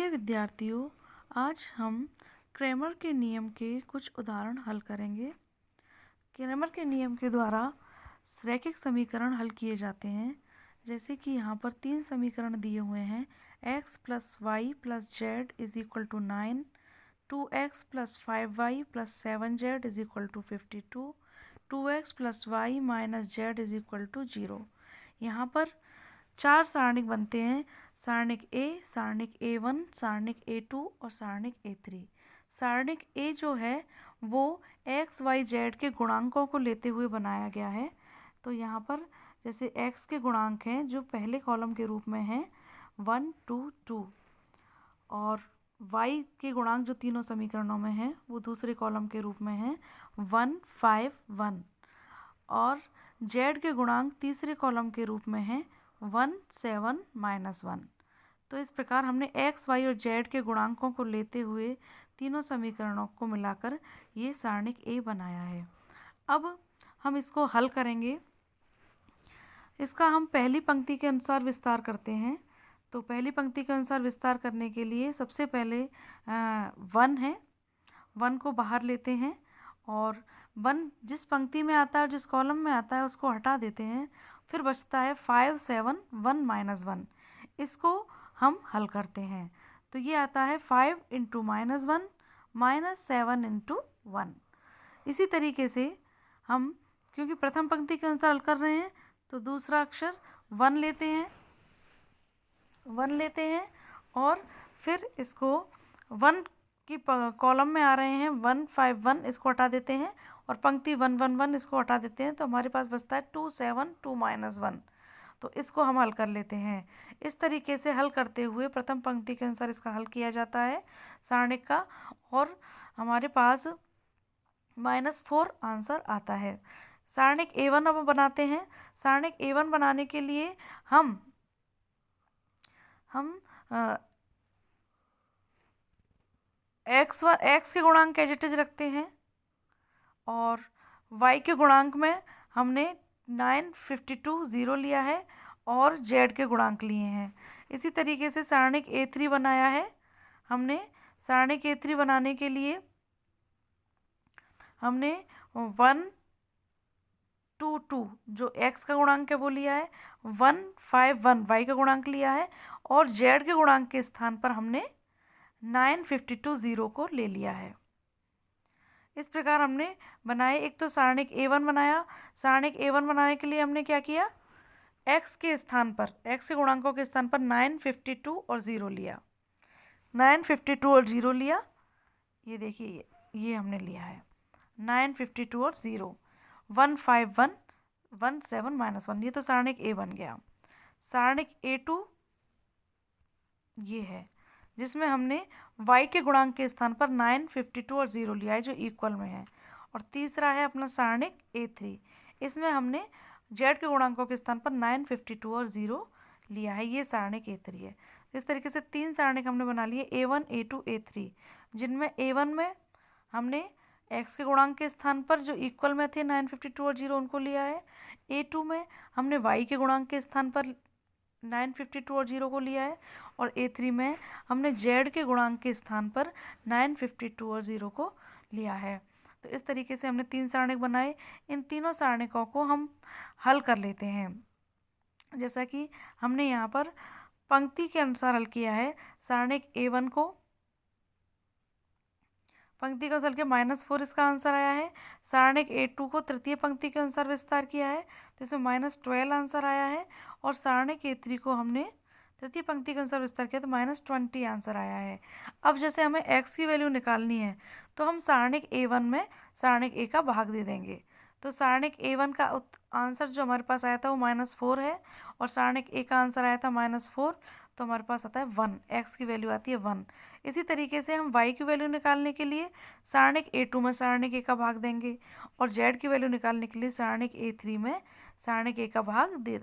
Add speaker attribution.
Speaker 1: प्रिय विद्यार्थियों, आज हम क्रैमर के नियम के कुछ उदाहरण हल करेंगे। क्रैमर के नियम के द्वारा रैखिक समीकरण हल किए जाते हैं। जैसे कि यहाँ पर 3 समीकरण दिए हुए हैं। x + y + z = 9, 2x + 5y + 7z = 52, 2x + y - z = 0। यहाँ पर 4 सारणिक बनते हैं। सारणिक A, सारणिक A1, सारणिक A2 और सारणिक A3। सारणिक A जो है वो x, y, z के गुणांकों को लेते हुए बनाया गया है। तो यहाँ पर जैसे x के गुणांक हैं जो पहले कॉलम के रूप में हैं 1, 2, 2, और y के गुणांक जो तीनों समीकरणों में हैं वो दूसरे कॉलम के रूप में हैं 1, 5, 1, और z के गुणांक तीसरे कॉलम के रूप में हैं 1, 7, -1। तो इस प्रकार हमने x, y और z के गुणांकों को लेते हुए तीनों समीकरणों को मिलाकर ये सारणिक A बनाया है। अब हम इसको हल करेंगे। इसका हम पहली पंक्ति के अनुसार विस्तार करते हैं। तो पहली पंक्ति के अनुसार विस्तार करने के लिए सबसे पहले 1 है, 1 को बाहर लेते हैं और 1 जिस पंक्ति में आता है, जिस कॉलम में आता है उसको हटा देते हैं। फिर बचता है 5, 7, 1 - 1। इसको हम हल करते हैं। तो ये आता है 5 × -1 - 7 × 1। इसी तरीके से हम, क्योंकि प्रथम पंक्ति के अनुसार हल कर रहे हैं, तो दूसरा अक्षर 1 लेते हैं और फिर इसको 1 की कॉलम में आ रहे हैं 1, 5, 1, इसको हटा देते हैं और पंक्ति 1, 1, 1 इसको हटा देते हैं। तो हमारे पास बचता है 2, 7, 2 - 1। तो इसको हम हल कर लेते हैं। इस तरीके से हल करते हुए प्रथम पंक्ति के अनुसार इसका हल किया जाता है सारणिक का, और हमारे पास -4 आंसर आता है। सारणिक A1 अब बनाते हैं। सारणिक A1 बनाने के लिए हम x के गुणांक एज इट इज रखते हैं और y के गुणांक में हमने 9, 52, 0 लिया है और z के गुणांक लिए हैं। इसी तरीके से सारणिक A3 बनाया है हमने। सारणिक A3 बनाने के लिए हमने 1, 2, 2 जो x का गुणांक है वो लिया है, 1, 5, 1 y का गुणांक लिया है और z के गुणांक के स्थान पर हमने 9, 52, 0 को ले लिया है। इस प्रकार हमने बनाए। एक तो सारणिक A1 बनाया। सारणिक A1 बनाने के लिए हमने क्या किया, x के स्थान पर, x के गुणांकों के स्थान पर 9, 52 और 0 लिया। 9, 52 और 0 लिया। ये देखिए, ये हमने लिया है 9, 52 और 0, 1, 5, 1, 1, 7 - 1। ये तो सारणिक A बन गया। सारणिक A2 ये है जिसमें हमने y के गुणांक के स्थान पर 9, 52 और 0 लिया है जो इक्वल में है। और तीसरा है अपना सारणिक A3। इसमें हमने z के गुणांकों के स्थान पर 9, 52 और 0 लिया है। ये सारणिक A3 है। इस तरीके से 3 सारणिक हमने बना लिए, A1, A2, A3, जिनमें A1 में हमने x के गुणांक के स्थान पर जो इक्वल में थे 9, 52 और 0 उनको लिया है। A2 में हमने y के गुणांक के स्थान पर 9, 52 और 0 को लिया है और A3 में हमने z के गुणांक के स्थान पर 9, 52 और 0 को लिया है। तो इस तरीके से हमने 3 सारणिक बनाए। इन तीनों सारणिकों को हम हल कर लेते हैं। जैसा कि हमने यहाँ पर पंक्ति के अनुसार हल किया है। सारणिक A1 को पंक्ति का हल के -4 इसका आंसर आया है। सारणिक A2 को तृतीय पंक्ति के अनुसार विस्तार किया है तो इसमें -12 आंसर आया है। और सारणिक A3 को हमने तृतीय पंक्ति के अनुसार विस्तार किया तो -20 आंसर आया है। अब जैसे हमें x की वैल्यू निकालनी है तो हम सारणिक A1 में सारणिक A का भाग दे देंगे। तो सारणिक A1 का आंसर जो हमारे पास आया था वो -4 है और सारणिक A का आंसर आया था -4, तो हमारे पास आता है 1। x की वैल्यू आती है 1। इसी तरीके से हम y की वैल्यू निकालने के लिए सारणिक A2 में सारणिक A का भाग देंगे और z की वैल्यू निकालने के लिए सारणिक A3 में सारणिक A का भाग दे देंगे।